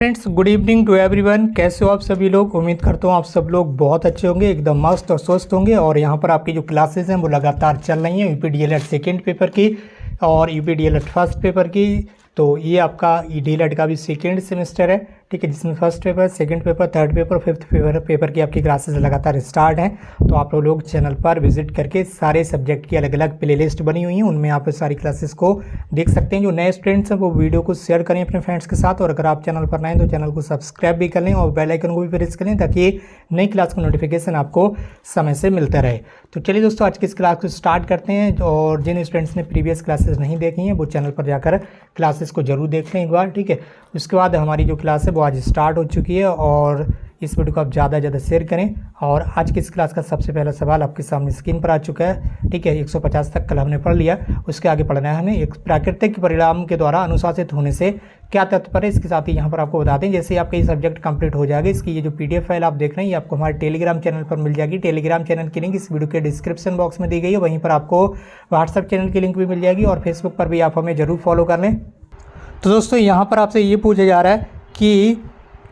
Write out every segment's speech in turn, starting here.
Friends, good evening to everyone. कैसे हो आप सभी लोग? उम्मीद करता हूँ आप सब लोग बहुत अच्छे होंगे, एकदम मस्त और स्वस्थ होंगे। और यहाँ पर आपकी जो क्लासेस हैं वो लगातार चल रही हैं यूपीडीएलएड सेकेंड पेपर की और यूपीडीएलएड फर्स्ट पेपर की। तो ये आपका डीएलएड का भी सेकेंड सेमेस्टर है, ठीक है, जिसमें first paper, second paper, third paper, fifth paper की आपकी क्लासेस लगातार स्टार्ट हैं। तो आप लोग चैनल पर विजिट करके सारे सब्जेक्ट की अलग अलग प्लेलिस्ट बनी हुई हैं, उनमें आप सारी क्लासेस को देख सकते हैं। जो नए स्टूडेंट्स हैं वो वीडियो को शेयर करें अपने फ्रेंड्स के साथ, और अगर आप चैनल पर नए हैं तो चैनल को सब्सक्राइब भी कर लें और बेल आइकन को भी प्रेस करें ताकि नई क्लास का नोटिफिकेशन आपको समय से मिलता रहे। तो चलिए दोस्तों, आज की इस क्लास को स्टार्ट करते हैं। और जिन स्टूडेंट्स ने प्रीवियस क्लासेस नहीं देखी हैं वो चैनल पर जाकर क्लासेस को जरूर देख लें एक बार, ठीक है। उसके बाद हमारी जो क्लास है वो आज स्टार्ट हो चुकी है और इस वीडियो को आप ज़्यादा से ज़्यादा शेयर करें। और आज की इस क्लास का सबसे पहला सवाल आपके सामने स्क्रीन पर आ चुका है, ठीक है। 150 तक कल हमने पढ़ लिया, उसके आगे पढ़ना है हमें। एक प्राकृतिक परिणाम के द्वारा अनुशासित होने से क्या तात्पर्य है, इसके साथ ही यहाँ पर आपको बता दें, जैसे आपका ये सब्जेक्ट कंप्लीट हो जाएगा, इसकी ये जो पीडीएफ फाइल आप देख रहे हैं ये आपको हमारे टेलीग्राम चैनल पर मिल जाएगी। टेलीग्राम चैनल की लिंक इस वीडियो के डिस्क्रिप्शन बॉक्स में दी गई है, वहीं पर आपको व्हाट्सएप चैनल की लिंक भी मिल जाएगी और फेसबुक पर भी आप हमें ज़रूर फॉलो कर लें। तो दोस्तों, यहाँ पर आपसे ये पूछा जा रहा है कि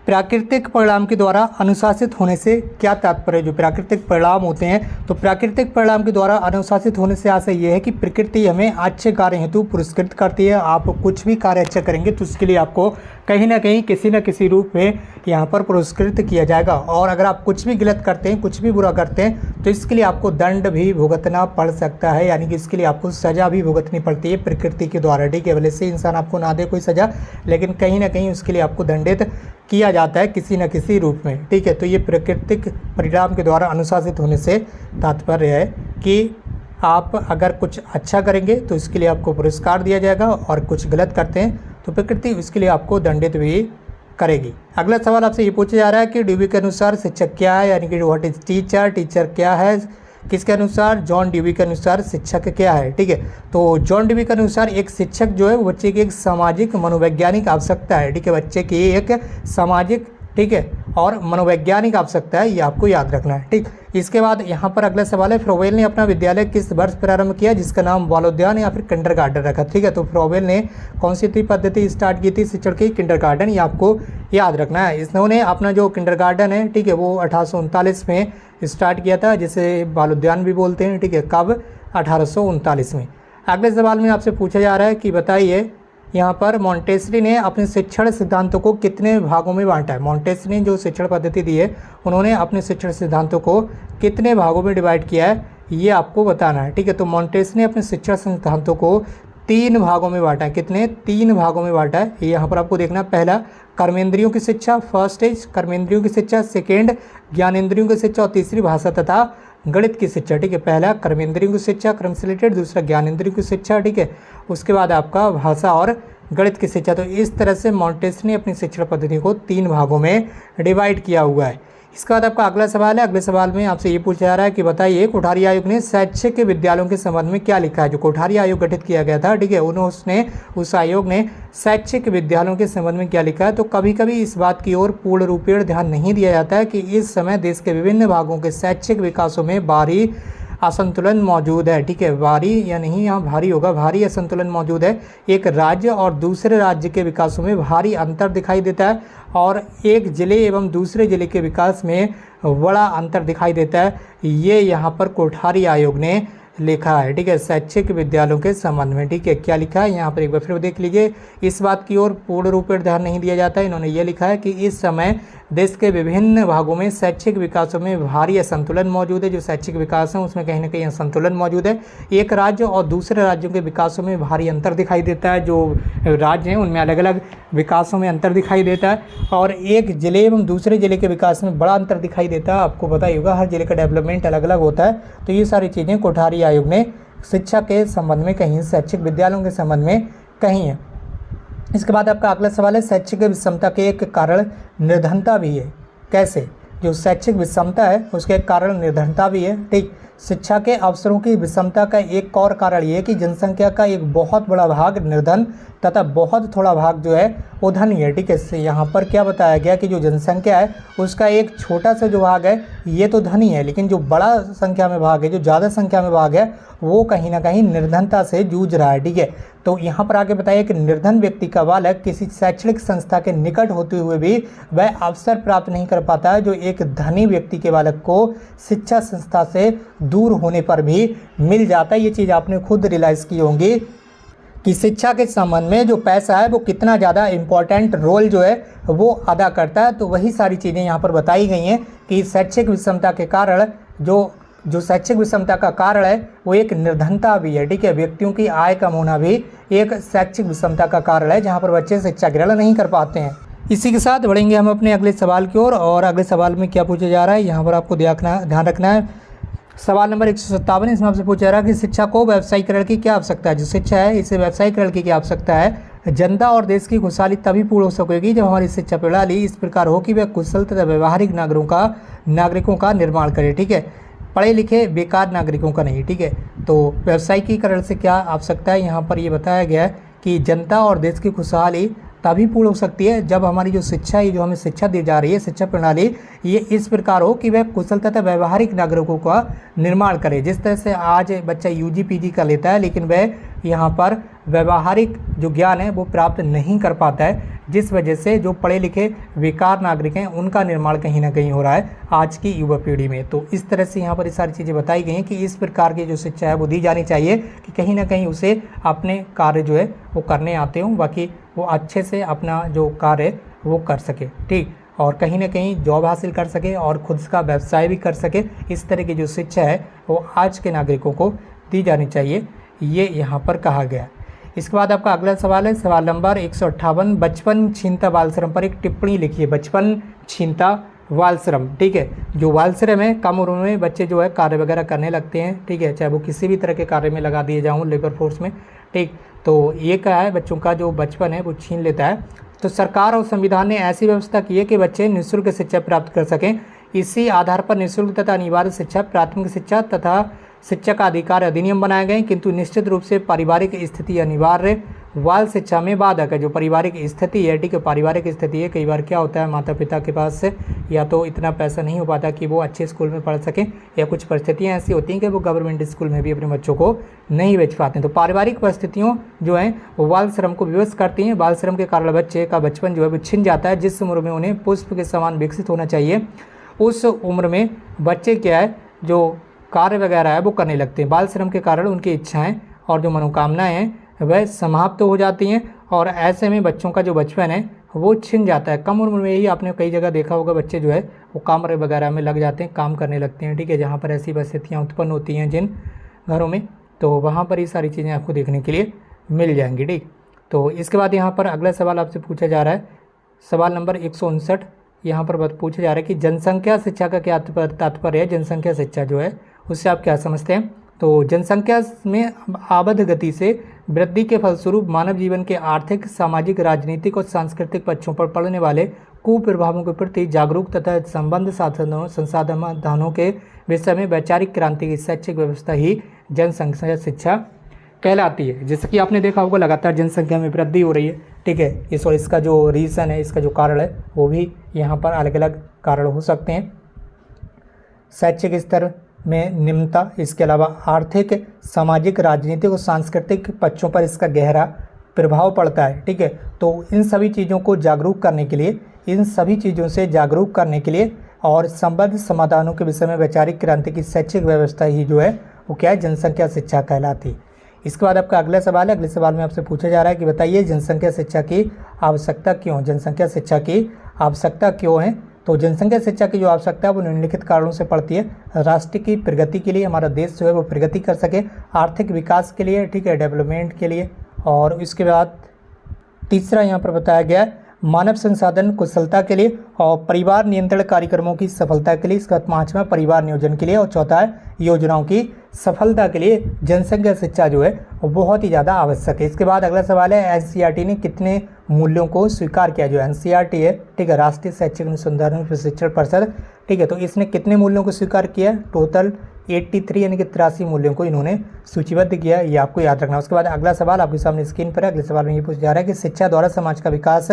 प्राकृतिक परिणाम के द्वारा अनुशासित होने से क्या तात्पर्य। जो प्राकृतिक परिणाम होते हैं, तो प्राकृतिक परिणाम के द्वारा अनुशासित होने से आशय यह है कि प्रकृति हमें अच्छे कार्य हेतु पुरस्कृत करती है। आप कुछ भी कार्य अच्छा करेंगे तो उसके लिए आपको कहीं ना कहीं किसी न किसी रूप में यहाँ पर पुरस्कृत किया जाएगा। और अगर आप कुछ भी गलत करते हैं, कुछ भी बुरा करते हैं, तो इसके लिए आपको दंड भी भुगतना पड़ सकता है, यानी कि इसके लिए आपको सज़ा भी भुगतनी पड़ती है प्रकृति के द्वारा, ठीक है। भले से इंसान आपको ना दे कोई सज़ा, लेकिन कहीं ना कहीं उसके लिए आपको दंडित किया जाता है किसी न किसी रूप में, ठीक है। तो ये प्राकृतिक परिणाम के द्वारा अनुशासित होने से तात्पर्य है कि आप अगर कुछ अच्छा करेंगे तो इसके लिए आपको पुरस्कार दिया जाएगा, और कुछ गलत करते हैं तो प्रकृति इसके लिए आपको दंडित भी करेगी। अगला सवाल आपसे ये पूछा जा रहा है कि ड्यूबी के अनुसार शिक्षक क्या है, यानी कि व्हाट इज टीचर, टीचर क्या है, किसके अनुसार? जॉन ड्यूबी के अनुसार शिक्षक क्या है, ठीक है। तो जॉन ड्यूबी के अनुसार एक शिक्षक जो है वो बच्चे की एक सामाजिक मनोवैज्ञानिक आवश्यकता है, ठीक है। बच्चे की एक सामाजिक, ठीक है, और मनोवैज्ञानिक आवश्यकता है, ये आपको याद रखना है, ठीक। इसके बाद यहाँ पर अगला सवाल है, फ्रोवेल ने अपना विद्यालय किस वर्ष प्रारंभ किया जिसका नाम बालोद्यान या फिर किंडरगार्टन रखा, ठीक है। तो फ्रोवेल ने कौन सी पद्धति स्टार्ट की थी शिक्षण की? किंडरगार्टन, ये आपको याद रखना है। इन्होंने अपना जो किंडरगार्टन है, ठीक है, वो 1839 में स्टार्ट किया था, जिसे बालोद्यान भी बोलते हैं, ठीक है। कब? 1839 में। अगले सवाल में आपसे पूछा जा रहा है कि बताइए यहाँ पर मॉन्टेसरी ने अपने शिक्षण सिद्धांतों को कितने भागों में बांटा है। मॉन्टेसरी ने जो शिक्षण पद्धति दी है, उन्होंने अपने शिक्षण सिद्धांतों को कितने भागों में डिवाइड किया है, ये आपको बताना है, ठीक है। तो मॉन्टेसरी ने अपने शिक्षण सिद्धांतों को 3 भागों में बांटा है। कितने? 3 भागों में बांटा है। ये यहाँ पर आपको देखना, पहला कर्मेंद्रियों की शिक्षा, फर्स्ट इज कर्मेंद्रियों की शिक्षा, सेकेंड ज्ञानेंद्रियों की शिक्षा, और तीसरी भाषा तथा गणित की शिक्षा, ठीक है। पहला कर्मेंद्रियों की शिक्षा क्रम से रिलेटेड, दूसरा ज्ञानेंद्रियों की शिक्षा, ठीक है, उसके बाद आपका भाषा और गणित की शिक्षा। तो इस तरह से मॉन्टेसरी ने अपनी शिक्षण पद्धति को 3 भागों में डिवाइड किया हुआ है। इसके बाद आपका अगला सवाल है, अगले सवाल में आपसे ये पूछा जा रहा है कि बताइए कोठारी आयोग ने शैक्षिक विद्यालयों के संबंध में क्या लिखा है। जो कोठारी आयोग गठित किया गया था, ठीक है, उस आयोग ने शैक्षिक विद्यालयों के संबंध में क्या लिखा है। तो कभी कभी इस बात की ओर पूर्ण रूपेण ध्यान नहीं दिया जाता है कि इस समय देश के विभिन्न भागों के शैक्षिक विकासों में भारी असंतुलन मौजूद है, ठीक है। भारी या नहीं, यहाँ भारी होगा, भारी असंतुलन मौजूद है। एक राज्य और दूसरे राज्य के विकासों में भारी अंतर दिखाई देता है, और एक जिले एवं दूसरे जिले के विकास में बड़ा अंतर दिखाई देता है। ये यहाँ पर कोठारी आयोग ने लिखा है, ठीक है, शैक्षिक विद्यालयों के संबंध में, ठीक है। क्या लिखा है यहाँ पर एक बार फिर देख लीजिए, इस बात की ओर पूर्ण रूपेण ध्यान नहीं दिया जाता है। इन्होंने ये लिखा है कि इस समय देश के विभिन्न भागों में शैक्षिक विकासों में भारी असंतुलन मौजूद है। जो शैक्षिक विकास है उसमें कहीं ना कहीं असंतुलन मौजूद है। एक राज्य और दूसरे राज्यों के विकासों में भारी अंतर दिखाई देता है। जो राज्य हैं उनमें अलग अलग विकासों में अंतर दिखाई देता है, और एक जिले एवं दूसरे जिले के विकास में बड़ा अंतर दिखाई देता है। आपको पता ही होगा, हर जिले का डेवलपमेंट अलग अलग होता है। तो ये सारी चीज़ें कोठारी आयोग ने शिक्षा के संबंध में कहीं, शैक्षिक विद्यालयों के संबंध में कहीं है। इसके बाद आपका अगला सवाल है, शैक्षिक विषमता के एक कारण निर्धनता भी है। कैसे? जो शैक्षिक विषमता है उसके एक कारण निर्धनता भी है, ठीक। शिक्षा के अवसरों की विषमता का एक और कारण ये है कि जनसंख्या का एक बहुत बड़ा भाग निर्धन तथा बहुत थोड़ा भाग जो है वो धनी है, ठीक है। यहाँ पर क्या बताया गया कि जो जनसंख्या है उसका एक छोटा सा जो भाग है ये तो धनी है, लेकिन जो बड़ा संख्या में भाग है, जो ज़्यादा संख्या में भाग है, वो कहीं ना कहीं निर्धनता से जूझ रहा है। ठीक है, तो यहाँ पर आगे बताया कि निर्धन व्यक्ति का बालक किसी शैक्षणिक संस्था के निकट होते हुए भी वह अवसर प्राप्त नहीं कर पाता है जो एक धनी व्यक्ति के बालक को शिक्षा संस्था से दूर होने पर भी मिल जाता है। ये चीज़ आपने खुद रियलाइज़ की होंगी कि शिक्षा के संबंध में जो पैसा है वो कितना ज़्यादा इम्पोर्टेंट रोल जो है वो अदा करता है। तो वही सारी चीज़ें यहाँ पर बताई गई हैं कि शैक्षिक विषमता के कारण जो शैक्षिक विषमता का कारण है वो एक निर्धनता भी है। ठीक है, व्यक्तियों की आय कम होना भी एक शैक्षिक विषमता का कारण है जहाँ पर बच्चे शिक्षा ग्रहण नहीं कर पाते हैं। इसी के साथ बढ़ेंगे हम अपने अगले सवाल की ओर, और अगले सवाल में क्या पूछा जा रहा है यहाँ पर आपको ध्यान रखना है। सवाल नंबर 157, इसमें आपसे पूछा जा रहा है कि शिक्षा को व्यावसायीकरण की क्या आवश्यकता है। जो शिक्षा है इसे व्यावसायीकरण की क्या आवश्यकता है। जनता और देश की खुशहाली तभी पूर्ण हो सकेगी जब हमारी शिक्षा प्रणाली इस प्रकार हो कि वह कुशल तथा व्यवहारिक नागरिकों का निर्माण करे। ठीक है, पढ़े लिखे बेकार नागरिकों का नहीं। ठीक है, तो व्यावसायिकीकरण से क्या आवश्यकता है, यहाँ पर ये बताया गया है कि जनता और देश की खुशहाली तभी पूर्ण हो सकती है जब हमारी जो शिक्षा है, जो हमें शिक्षा दी जा रही है, शिक्षा प्रणाली ये इस प्रकार हो कि वह कुशल तथा व्यवहारिक नागरिकों का निर्माण करे। जिस तरह से आज बच्चा यूजी पीजी का लेता है लेकिन वह यहाँ पर व्यवहारिक जो ज्ञान है वो प्राप्त नहीं कर पाता है, जिस वजह से जो पढ़े लिखे बेकार नागरिक हैं उनका निर्माण कहीं ना कहीं हो रहा है आज की युवा पीढ़ी में। तो इस तरह से यहाँ पर ये सारी चीज़ें बताई गई हैं कि इस प्रकार की जो शिक्षा है वो दी जानी चाहिए कि कहीं ना कहीं उसे अपने कार्य जो है वो करने आते हों, बाकी वो अच्छे से अपना जो कार्य है वो कर सके। ठीक, और कहीं ना कहीं जॉब हासिल कर सके और खुद का व्यवसाय भी कर सके। इस तरह की जो शिक्षा है वो आज के नागरिकों को दी जानी चाहिए, ये यहाँ पर कहा गया। इसके बाद आपका अगला सवाल है सवाल नंबर 158, बचपन छीनता बाल श्रम पर एक टिप्पणी लिखिए। बचपन छीनता बाल श्रम। ठीक है, जो बाल श्रम है कम उम्र में बच्चे जो है कार्य वगैरह करने लगते हैं। ठीक है, चाहे वो किसी भी तरह के कार्य में लगा दिए जाऊँ लेबर फोर्स में। ठीक, तो ये क्या है, बच्चों का जो बचपन है वो छीन लेता है। तो सरकार और संविधान ने ऐसी व्यवस्था की है कि बच्चे निःशुल्क शिक्षा प्राप्त कर सकें। इसी आधार पर निःशुल्क तथा अनिवार्य शिक्षा, प्राथमिक शिक्षा तथा शिक्षा का अधिकार अधिनियम बनाए गए, किंतु निश्चित रूप से पारिवारिक स्थिति अनिवार्य बाल शिक्षा में बाधक है। जो पारिवारिक स्थिति है, ठीक है, पारिवारिक स्थिति है, कई बार क्या होता है माता पिता के पास से या तो इतना पैसा नहीं हो पाता कि वो अच्छे स्कूल में पढ़ सकें, या कुछ परिस्थितियाँ ऐसी होती हैं कि वो गवर्नमेंट स्कूल में भी अपने बच्चों को नहीं भेज पाते हैं। तो पारिवारिक परिस्थितियों जो हैं वो बाल श्रम को विवश करती हैं। बाल श्रम के कारण बच्चे का बचपन जो है वो छिन जाता है। जिस उम्र में उन्हें पुष्प के समान विकसित होना चाहिए उस उम्र में बच्चे क्या है जो कार्य वगैरह है वो करने लगते हैं। बाल श्रम के कारण उनकी इच्छाएं और जो मनोकामनाएं हैं वह समाप्त हो जाती हैं, और ऐसे में बच्चों का जो बचपन है वो छिन जाता है। कम उम्र में ही आपने कई जगह देखा होगा बच्चे जो है वो काम वगैरह में लग जाते हैं, काम करने लगते हैं। ठीक है, जहाँ पर ऐसी परिस्थितियाँ उत्पन्न होती हैं जिन घरों में, तो वहाँ पर ये सारी चीज़ें आपको देखने के लिए मिल जाएंगी। ठीक, तो इसके बाद यहाँ पर अगला सवाल आपसे पूछा जा रहा है सवाल नंबर 159। यहाँ पर पूछा जा रहा है कि जनसंख्या शिक्षा का क्या तात्पर्य है। जनसंख्या शिक्षा जो है उससे आप क्या समझते हैं। तो जनसंख्या में आबद्ध गति से वृद्धि के फलस्वरूप मानव जीवन के आर्थिक, सामाजिक, राजनीतिक और सांस्कृतिक पक्षों पर पड़ने वाले कुप्रभावों के प्रति जागरूक तथा संबंध संसाधनों के विषय में वैचारिक क्रांति की शैक्षिक व्यवस्था ही जनसंख्या शिक्षा कहलाती है। जैसे कि आपने देखा होगा लगातार जनसंख्या में वृद्धि हो रही है। ठीक है, इसका जो रीज़न है, इसका जो कारण है वो भी यहाँ पर अलग अलग कारण हो सकते हैं। शैक्षिक स्तर में निम्नता, इसके अलावा आर्थिक, सामाजिक, राजनीतिक और सांस्कृतिक पक्षों पर इसका गहरा प्रभाव पड़ता है। ठीक है, तो इन सभी चीज़ों को जागरूक करने के लिए, इन सभी चीज़ों से जागरूक करने के लिए और संबद्ध समाधानों के विषय में वैचारिक क्रांति की शैक्षिक व्यवस्था ही जो है वो क्या है, जनसंख्या शिक्षा कहलाती है। इसके बाद आपका अगला सवाल है। अगले सवाल में आपसे पूछा जा रहा है कि बताइए जनसंख्या शिक्षा की आवश्यकता क्यों। जनसंख्या शिक्षा की आवश्यकता क्यों है। तो जनसंख्या शिक्षा की जो आवश्यकता है वो निम्नलिखित कारणों से पड़ती है। राष्ट्र की प्रगति के लिए, हमारा देश जो है वो प्रगति कर सके, आर्थिक विकास के लिए, ठीक है, डेवलपमेंट के लिए, और इसके बाद तीसरा यहाँ पर बताया गया है मानव संसाधन कुशलता के लिए, और परिवार नियंत्रण कार्यक्रमों की सफलता के लिए। इसका पाँचवा परिवार नियोजन के लिए, और चौथा है योजनाओं की सफलता के लिए जनसंख्या शिक्षा जो है वो बहुत ही ज़्यादा आवश्यक है। इसके बाद अगला सवाल है एनसीईआरटी ने कितने मूल्यों को स्वीकार किया। जो एनसीईआरटी है, ठीक है, राष्ट्रीय शैक्षिक अनुसंधान प्रशिक्षण परिषद, ठीक है, तो इसने कितने मूल्यों को स्वीकार किया। टोटल 83 यानी कि 83 मूल्यों को इन्होंने सूचीबद्ध किया है, ये आपको याद रखना। उसके बाद अगला सवाल आपके सामने स्क्रीन पर है। अगले सवाल में ये पूछा जा रहा है कि शिक्षा द्वारा समाज का विकास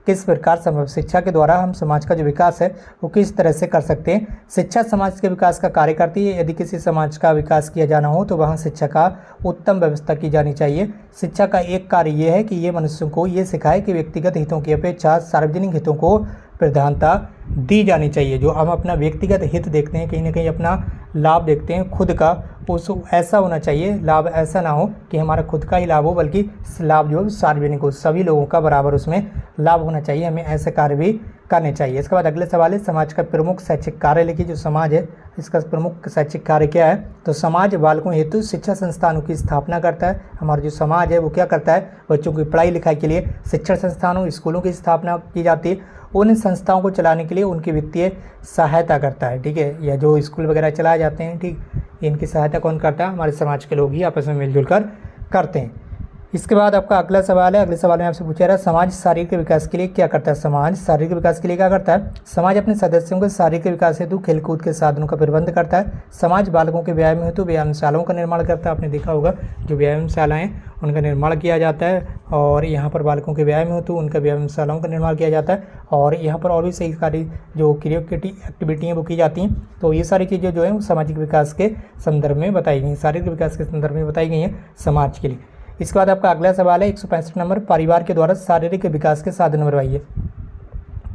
किस प्रकार संभव। शिक्षा के द्वारा हम समाज का जो विकास है वो किस तरह से कर सकते हैं। शिक्षा समाज के विकास का कार्य करती है। यदि किसी समाज का विकास किया जाना हो तो वहाँ शिक्षा का उत्तम व्यवस्था की जानी चाहिए। शिक्षा का एक कार्य ये है कि ये मनुष्यों को ये सिखाए कि व्यक्तिगत हितों की अपेक्षा सार्वजनिक हितों को प्रधानता दी जानी चाहिए। जो हम अपना व्यक्तिगत हित देखते हैं, कहीं ना कहीं अपना लाभ देखते हैं खुद का, उस ऐसा होना चाहिए, लाभ ऐसा ना हो कि हमारा खुद का ही लाभ हो, बल्कि लाभ जो सार्वजनिक हो, सभी लोगों का बराबर उसमें लाभ होना चाहिए। हमें ऐसे कार्य भी करने चाहिए। इसके बाद अगले सवाल है समाज का प्रमुख शैक्षिक कार्य लिखिए। जो समाज है इसका प्रमुख शैक्षिक कार्य क्या है। तो समाज बालकों हेतु शिक्षा संस्थानों की स्थापना करता है। हमारा जो समाज है वो क्या करता है, बच्चों की पढ़ाई लिखाई के लिए शिक्षण संस्थानों स्कूलों की स्थापना की जाती है। उन संस्थाओं को चलाने के लिए उनकी वित्तीय सहायता करता है, ठीक है, या जो स्कूल वगैरह चलाए जाते हैं, ठीक, इनकी सहायता कौन करता है, हमारे समाज के लोग ही आपस में मिलजुल कर करते हैं। इसके बाद आपका अगला सवाल है। अगले सवाल में आपसे पूछा रहा है समाज शारीरिक विकास के लिए क्या करता है। समाज शारीरिक विकास के लिए क्या करता है। समाज अपने सदस्यों के शारीरिक विकास हेतु खेलकूद के साधनों का प्रबंध करता है। समाज बालकों के व्यायाम हेतु व्यायामशालाओं का निर्माण करता है। आपने देखा होगा जो व्यायामशालाएँ उनका निर्माण किया जाता है और यहाँ पर बालकों के व्यायाम हेतु उनका व्यायामशालाओं का निर्माण किया जाता है। और यहाँ पर और भी सही सारी जो क्रिएटिव एक्टिविटी हैं वो की जाती हैं। तो ये सारी चीज़ें जो है वो सामाजिक विकास के संदर्भ में बताई गई हैं, शारीरिक विकास के संदर्भ में बताई गई हैं समाज के लिए। इसके बाद आपका अगला सवाल है 165 नंबर, परिवार के द्वारा शारीरिक विकास के साधन बताइए।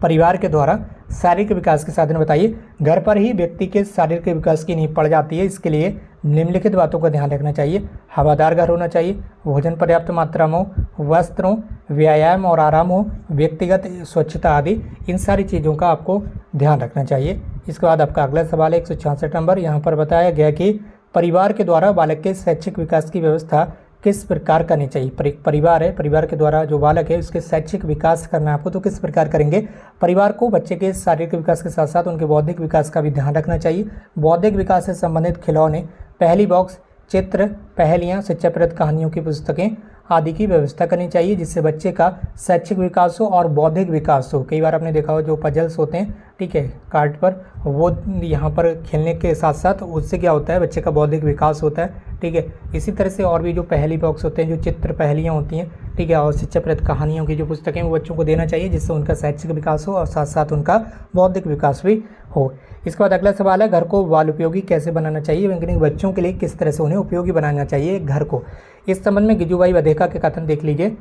परिवार के द्वारा शारीरिक विकास के साधन बताइए। घर पर ही व्यक्ति के शारीरिक विकास की नींव पड़ जाती है। इसके लिए निम्नलिखित बातों का ध्यान रखना चाहिए। हवादार घर होना चाहिए, भोजन पर्याप्त मात्रा में हो, वस्त्रों, व्यायाम और आराम हो, व्यक्तिगत स्वच्छता आदि, इन सारी चीज़ों का आपको ध्यान रखना चाहिए। इसके बाद आपका अगला सवाल है 166 नंबर, यहाँ पर बताया गया कि परिवार के द्वारा बालक के शैक्षिक विकास की व्यवस्था किस प्रकार करनी चाहिए। परिवार है, परिवार के द्वारा जो बालक है उसके शैक्षिक विकास करना है आपको, तो किस प्रकार करेंगे। परिवार को बच्चे के शारीरिक विकास के साथ साथ उनके बौद्धिक विकास का भी ध्यान रखना चाहिए। बौद्धिक विकास से संबंधित खिलौने, पहेली बॉक्स, चित्र, पहेलियाँ, शिक्षाप्रद कहानियों की पुस्तकें आदि की व्यवस्था करनी चाहिए, जिससे बच्चे का शैक्षिक विकास हो और बौद्धिक विकास हो। कई बार आपने देखा हो जो पजल्स होते हैं, ठीक है, कार्ड पर, वो यहाँ पर खेलने के साथ साथ उससे क्या होता है, बच्चे का बौद्धिक विकास होता है, ठीक है। इसी तरह से और भी जो पहेली बॉक्स होते हैं, जो चित्र पहेलियाँ होती हैं, ठीक है, और शिक्षाप्रद कहानियों की जो पुस्तकें वो बच्चों को देना चाहिए, जिससे उनका शैक्षिक विकास हो और साथ साथ उनका बौद्धिक विकास भी हो। इसके बाद अगला सवाल है घर को बाल उपयोगी कैसे बनाना चाहिए, यानी बच्चों के लिए किस तरह से उन्हें उपयोगी बनाना चाहिए घर को। इस संबंध में गिजुभाई वधेका के कथन देख लीजिए।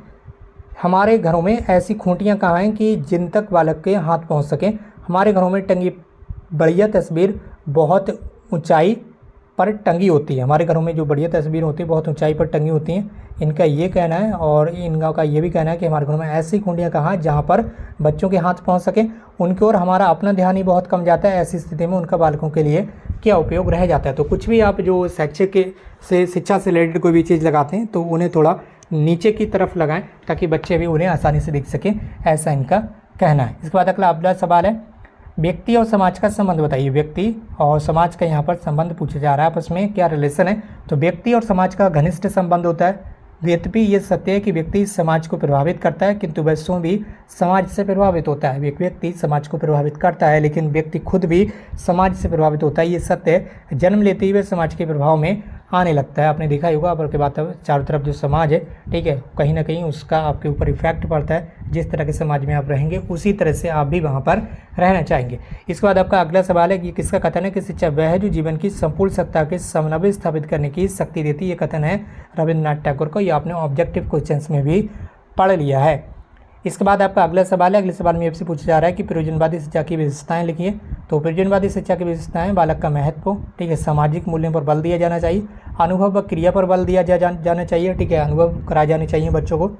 हमारे घरों में ऐसी खूंटियाँ कहाँ हैं कि जिन तक बालक के हाथ पहुँच सकें। हमारे घरों में टंगी बढ़िया तस्वीर बहुत ऊंचाई पर टंगी होती है। हमारे घरों में जो बढ़िया तस्वीर होती है बहुत ऊंचाई पर टंगी होती हैं, इनका ये कहना है। और इनका का ये भी कहना है कि हमारे घरों में ऐसी खूंटियाँ कहाँ जहाँ पर बच्चों के हाथ पहुँच सकें। उनकी ओर हमारा अपना ध्यान ही बहुत कम जाता है। ऐसी स्थिति में उनका बालकों के लिए क्या उपयोग रह जाता है। तो कुछ भी आप जो शैक्षिक से शिक्षा से रिलेटेड कोई भी चीज़ लगाते हैं तो उन्हें थोड़ा नीचे की तरफ लगाएं ताकि बच्चे भी उन्हें आसानी से दिख सकें, ऐसा इनका कहना है। इसके बाद अगला सवाल है व्यक्ति और समाज का संबंध बताइए। व्यक्ति और समाज का यहाँ पर संबंध पूछा जा रहा है, आपस में क्या रिलेशन है। तो व्यक्ति और समाज का घनिष्ठ संबंध होता है। यद्यपि ये सत्य है कि व्यक्ति समाज को प्रभावित करता है, किंतु वैश्यों भी समाज से प्रभावित होता है। एक व्यक्ति समाज को प्रभावित करता है लेकिन व्यक्ति खुद भी समाज से प्रभावित होता है, ये सत्य है। जन्म लेते ही वह समाज के प्रभाव में आने लगता है। आपने देखा ही होगा आपके बात चारों तरफ जो समाज है, ठीक है, कहीं ना कहीं उसका आपके ऊपर इफेक्ट पड़ता है। जिस तरह के समाज में आप रहेंगे उसी तरह से आप भी वहाँ पर रहना चाहेंगे। इसके बाद आपका अगला सवाल है कि किसका कथन है कि शिक्षा वह है जो जीवन की संपूर्ण सत्ता के समन्वय स्थापित करने की शक्ति देती है। ये कथन है रविन्द्रनाथ टैगोर को। ये आपने ऑब्जेक्टिव क्वेश्चंस में भी पढ़ लिया है। इसके बाद आपका अगला सवाल है, अगले सवाल में आपसे पूछा जा रहा है कि प्रयोजनवादी शिक्षा की विशेषताएं लिखिए। तो प्रयोजनवादी शिक्षा की विशेषताएं बालक का महत्व, ठीक है, सामाजिक मूल्यों पर बल दिया जाना चाहिए, अनुभव व क्रिया पर बल दिया जाना चाहिए, ठीक है, अनुभव कराए जाने चाहिए बच्चों को।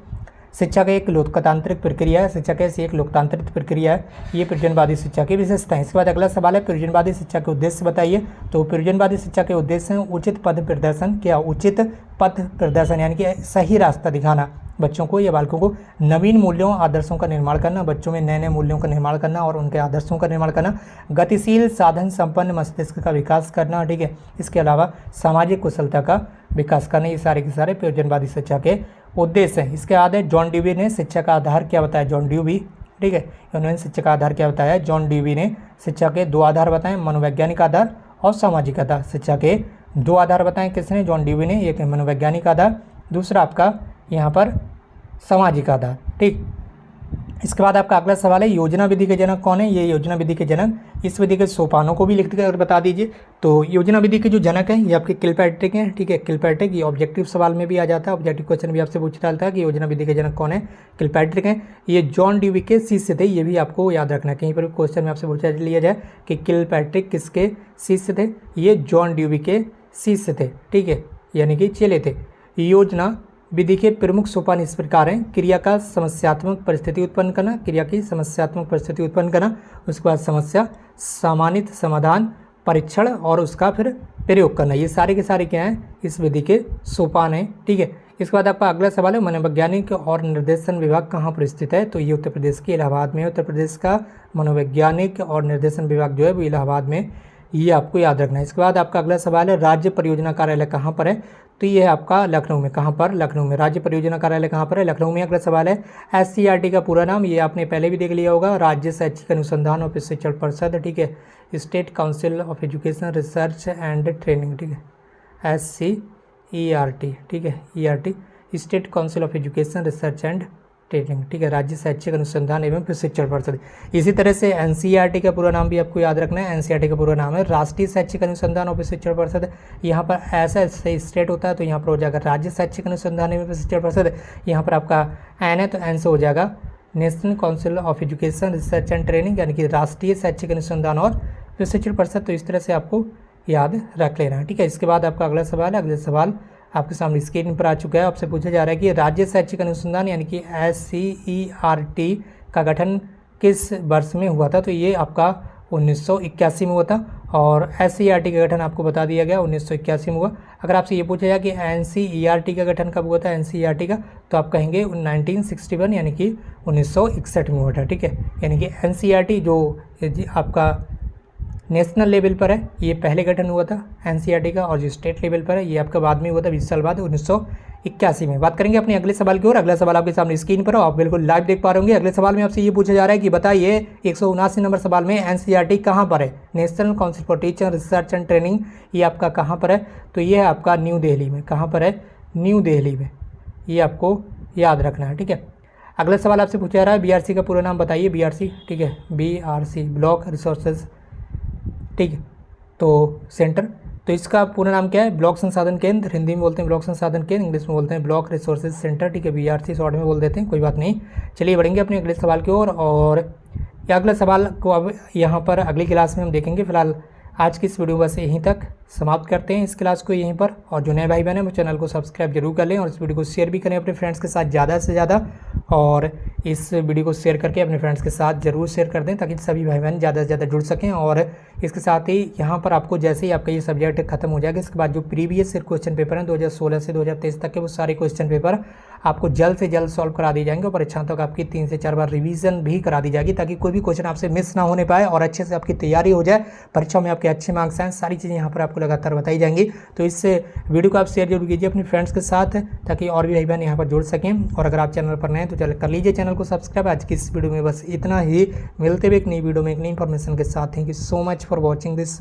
शिक्षा का एक लोकतांत्रिक प्रक्रिया है। शिक्षा कैसी एक लोकतांत्रिक प्रक्रिया है, ये प्रयोजनवादी शिक्षा की विशेषता है। इसके बाद अगला सवाल है प्रयोजनवादी शिक्षा के उद्देश्य बताइए। तो प्रयोजनवादी शिक्षा के उद्देश्य हैं उचित पथ प्रदर्शन। क्या उचित पथ प्रदर्शन यानी कि सही रास्ता दिखाना बच्चों को या बालकों को, नवीन मूल्यों आदर्शों का निर्माण करना, बच्चों में नए नए मूल्यों का निर्माण करना और उनके आदर्शों का निर्माण करना, गतिशील साधन संपन्न मस्तिष्क का विकास करना, ठीक है, इसके अलावा सामाजिक कुशलता का विकास करना, ये सारे के सारे प्रयोजनवादी शिक्षा के उद्देश्य हैं। इसके बाद जॉन ड्यूवी ने शिक्षा का आधार क्या बताया। जॉन ड्यूवी, ठीक है, उन्होंने शिक्षा का आधार क्या बताया। जॉन ड्यूवी ने शिक्षा के दो आधार बताए, मनोवैज्ञानिक आधार और सामाजिकता। शिक्षा के 2 आधार बताएं किसने, जॉन ड्यूवी ने। एक है मनोवैज्ञानिक आधार, दूसरा आपका यहाँ पर सामाजिक आधार। ठीक, इसके बाद आपका अगला सवाल है योजना विधि के जनक कौन है। ये योजना विधि के जनक, इस विधि के सोपानों को भी लिख कर बता दीजिए। तो योजना विधि के जो जनक हैं ये आपके किलपैट्रिक हैं। ठीक है, किलपैट्रिक, ये ऑब्जेक्टिव सवाल में भी आ जाता है, ऑब्जेक्टिव क्वेश्चन भी आपसे पूछ डालता है कि योजना विधि के जनक कौन है, किलपैट्रिक हैं। ये जॉन ड्यूवी के शिष्य थे, ये भी आपको याद रखना है, कहीं पर क्वेश्चन में आपसे पूछा लिया जाए कि किलपैट्रिक किसके शिष्य थे, ये जॉन ड्यूवी के शिष्य थे। ठीक है, यानी कि चेले थे। योजना विधि के प्रमुख सोपान इस प्रकार हैं। क्रिया का समस्यात्मक परिस्थिति उत्पन्न करना, क्रिया की समस्यात्मक परिस्थिति उत्पन्न करना, उसके बाद समस्या, सामान्यित समाधान, परीक्षण और उसका फिर प्रयोग करना। ये सारे के सारे क्या हैं, इस विधि के सोपान हैं। ठीक है, इसके बाद आपका अगला सवाल है मनोवैज्ञानिक और निर्देशन विभाग कहाँ पर स्थित है। तो ये उत्तर प्रदेश के इलाहाबाद में है। उत्तर प्रदेश का मनोवैज्ञानिक और निर्देशन विभाग जो है वो इलाहाबाद में, ये आपको याद रखना है। इसके बाद आपका अगला सवाल है राज्य परियोजना कार्यालय कहाँ पर है। तो ये है आपका लखनऊ में। कहाँ पर, लखनऊ में। राज्य परियोजना कार्यालय कहाँ पर है, लखनऊ में। अगला सवाल है SCERT का पूरा नाम, ये आपने पहले भी देख लिया होगा, राज्य शैक्षिक अनुसंधान और प्रशिक्षण परिषद। ठीक है, state council of education research and training. ठीक है, SCERT। ठीक है, ERT, state council of education research and training. ठीक है, राज्य शैक्षिक अनुसंधान एवं प्रशिक्षण परिषद। इसी तरह से NCERT का पूरा नाम भी आपको याद रखना है। NCERT का पूरा नाम है राष्ट्रीय शैक्षिक अनुसंधान और प्रशिक्षण परिषद। यहाँ पर ऐसा स्टेट होता है तो यहाँ पर हो जाएगा राज्य शैक्षिक अनुसंधान एवं प्रशिक्षण परिषद। यहाँ पर आपका N है तो N से हो जाएगा national council of education research and training, यानी कि राष्ट्रीय शैक्षिक अनुसंधान और प्रशिक्षण परिषद। तो इस तरह से आपको याद रख लेना है। ठीक है, इसके बाद आपका अगला सवाल है, अगला सवाल आपके सामने स्क्रीन पर आ चुका है। आपसे पूछा जा रहा है कि राज्य शैक्षिक अनुसंधान यानी कि SCERT का गठन किस वर्ष में हुआ था। तो ये आपका 1981 में हुआ था और SCERT का गठन आपको बता दिया गया 1981 में हुआ। अगर आपसे ये पूछा जाए कि NCERT का गठन कब हुआ था, NCERT का, तो आप कहेंगे 1961 यानी कि 1961 में हुआ था। ठीक है, यानी कि NCERT जो आपका नेशनल लेवल पर है ये पहले गठन हुआ था NCERT का, और जो स्टेट लेवल पर है ये आपका बाद में हुआ था 20 साल बाद 1981 में। बात करेंगे अपने अगले सवाल की ओर। अगला सवाल आपके सामने स्क्रीन पर हो, आप बिल्कुल लाइव देख पा रहे होंगे। अगले सवाल में आपसे ये पूछा जा रहा है कि बताइए 179 नंबर सवाल में NCERT कहाँ पर है, national council for teacher research and training, ये आपका कहाँ पर है। तो ये है आपका न्यू दिल्ली में। कहाँ पर है, न्यू दिल्ली में, ये आपको याद रखना है। ठीक है, अगला सवाल आपसे पूछा जा रहा है BRC का पूरा नाम बताइए। BRC, ठीक है, BRC ब्लॉक रिसोर्सेज। ठीक है, तो सेंटर, तो इसका पूरा नाम क्या है, ब्लॉक संसाधन केंद्र। हिंदी में बोलते हैं ब्लॉक संसाधन केंद्र, इंग्लिश में बोलते हैं ब्लॉक रिसोर्सेज सेंटर। ठीक है, BRC शॉर्ट में बोल देते हैं, कोई बात नहीं। चलिए बढ़ेंगे अपने अगले सवाल की ओर, और अगले सवाल को अब यहाँ पर अगली क्लास में हम देखेंगे। फिलहाल आज की इस वीडियो बस यहीं तक समाप्त करते हैं इस क्लास को यहीं पर। और जो नए भाई बहन हैं वो चैनल को सब्सक्राइब जरूर कर लें और इस वीडियो को शेयर भी करें अपने फ्रेंड्स के साथ ज़्यादा से ज़्यादा। और इस वीडियो को शेयर करके अपने फ्रेंड्स के साथ ज़रूर शेयर कर दें ताकि सभी भाई बहन ज़्यादा से ज़्यादा जुड़ सकें। और इसके साथ ही यहाँ पर आपको जैसे ही आपका ये सब्जेक्ट खत्म हो जाएगा इसके बाद जो प्रीवियस क्वेश्चन पेपर हैं 2016 से 2023 तक के वो सारे क्वेश्चन पेपर आपको जल्द से जल्द सॉल्व करा दिए जाएंगे। और परीक्षाओं तक आपकी 3 से 4 बार रिवीजन भी करा दी जाएगी ताकि कोई भी क्वेश्चन आपसे मिस ना होने पाए और अच्छे से आपकी तैयारी हो जाए, परीक्षाओं में आपके अच्छे मार्क्स आएँ। सारी चीज़ें यहाँ पर आपको लगातार बताई जाएंगी। तो इस वीडियो को आप शेयर जरूर कीजिए अपने फ्रेंड्स के साथ ताकि और भी भाई बहन यहाँ पर जुड़ सकें। और अगर आप चैनल पर नए हैं तो चल कर लीजिए चैनल को सब्सक्राइब। आज की इस वीडियो में बस इतना ही, मिलते हुए एक नई वीडियो में एक नई इन्फॉर्मेशन के साथ। Thank you so much for watching this.